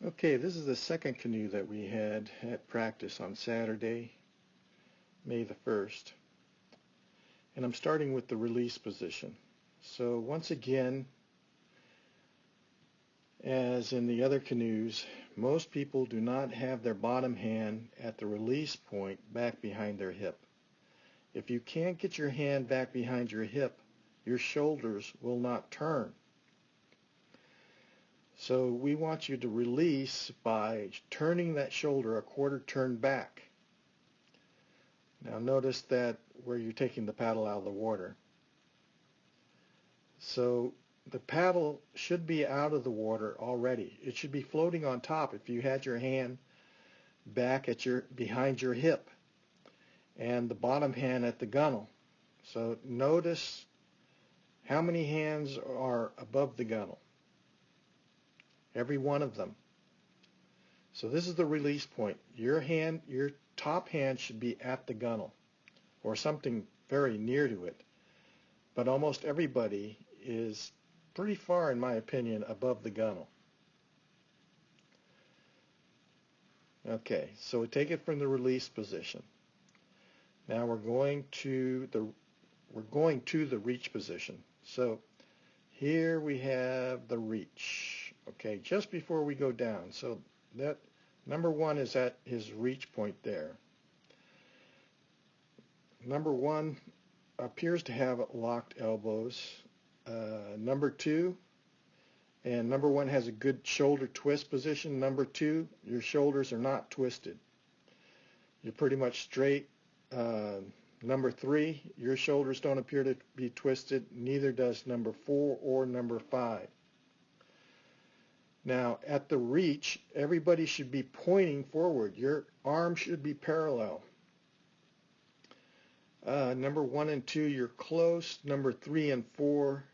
Okay, this is the second canoe that we had at practice on Saturday, May the 1st. And I'm starting with the release position. So once again, as in the other canoes, most people do not have their bottom hand at the release point back behind their hip. If you can't get your hand back behind your hip, your shoulders will not turn. So we want you to release by turning that shoulder a quarter turn back. Now notice that where you're taking the paddle out of the water. So the paddle should be out of the water already. It should be floating on top if you had your hand back at behind your hip and the bottom hand at the gunnel. So notice how many hands are above the gunnel. Every one of them. So this is the release point. Your top hand should be at the gunnel or something very near to it. But almost everybody is pretty far, in my opinion, above the gunnel. Okay, so we take it from the release position. Now we're going to the reach position. So here we have the reach. Okay, just before we go down. So that number one is at his reach point there. Number one appears to have locked elbows. Number two, and number one has a good shoulder twist position. Number two, your shoulders are not twisted. You're pretty much straight. Number three, your shoulders don't appear to be twisted. Neither does number four or number five. Now, at the reach, everybody should be pointing forward. Your arm should be parallel. Number one and two, you're close. Number three and four,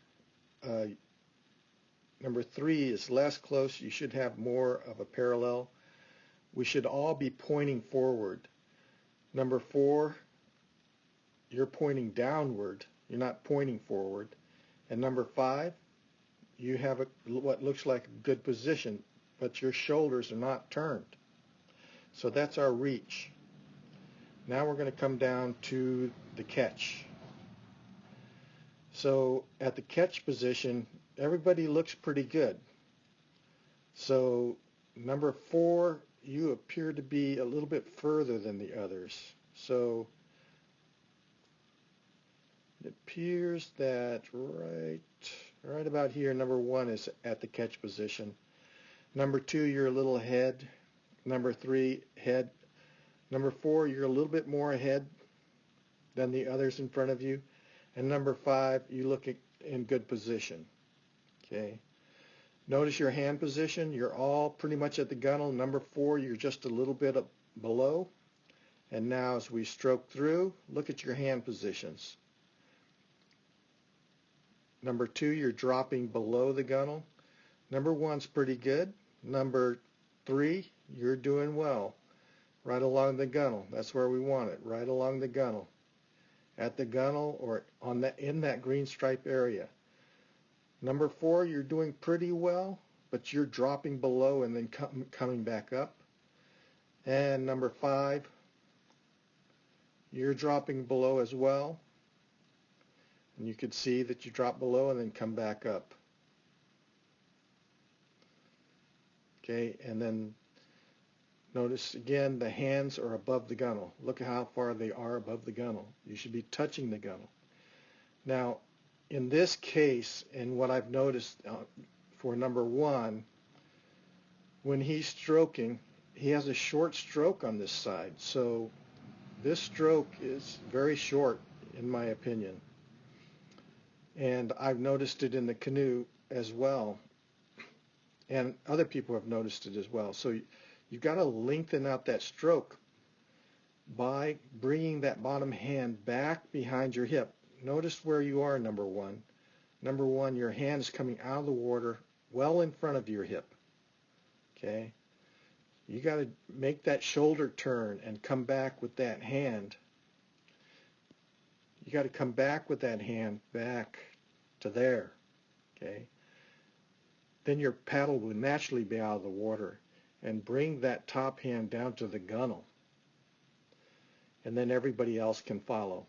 number three is less close. You should have more of a parallel. We should all be pointing forward. Number four, you're pointing downward. You're not pointing forward. And number five, you have what looks like a good position, but your shoulders are not turned. So that's our reach. Now we're going to come down to the catch. So at the catch position, everybody looks pretty good. So number four, you appear to be a little bit further than the others. So it appears that right about here, number one is at the catch position. Number two, you're a little ahead. Number three, head. Number four, you're a little bit more ahead than the others in front of you. And number five, you look in good position. Okay. Notice your hand position. You're all pretty much at the gunnel. Number four, you're just a little bit below. And now as we stroke through, look at your hand positions. Number two, you're dropping below the gunnel. Number one's pretty good. Number three, you're doing well. Right along the gunnel. That's where we want it. Right along the gunnel. At the gunnel or in that green stripe area. Number four, you're doing pretty well, but you're dropping below and then coming back up. And number five, you're dropping below as well. And you could see that you drop below and then come back up. Okay, and then notice again the hands are above the gunnel. Look at how far they are above the gunnel. You should be touching the gunnel. Now, in this case, and what I've noticed for number one, when he's stroking, he has a short stroke on this side. So this stroke is very short, in my opinion. And I've noticed it in the canoe as well. And other people have noticed it as well. So you've got to lengthen out that stroke by bringing that bottom hand back behind your hip. Notice where you are, number one. Number one, your hand is coming out of the water well in front of your hip. Okay? You got to make that shoulder turn and come back with that hand. You got to come back with that hand back to there. Okay? Then your paddle will naturally be out of the water. and bring that top hand down to the gunnel, and then everybody else can follow.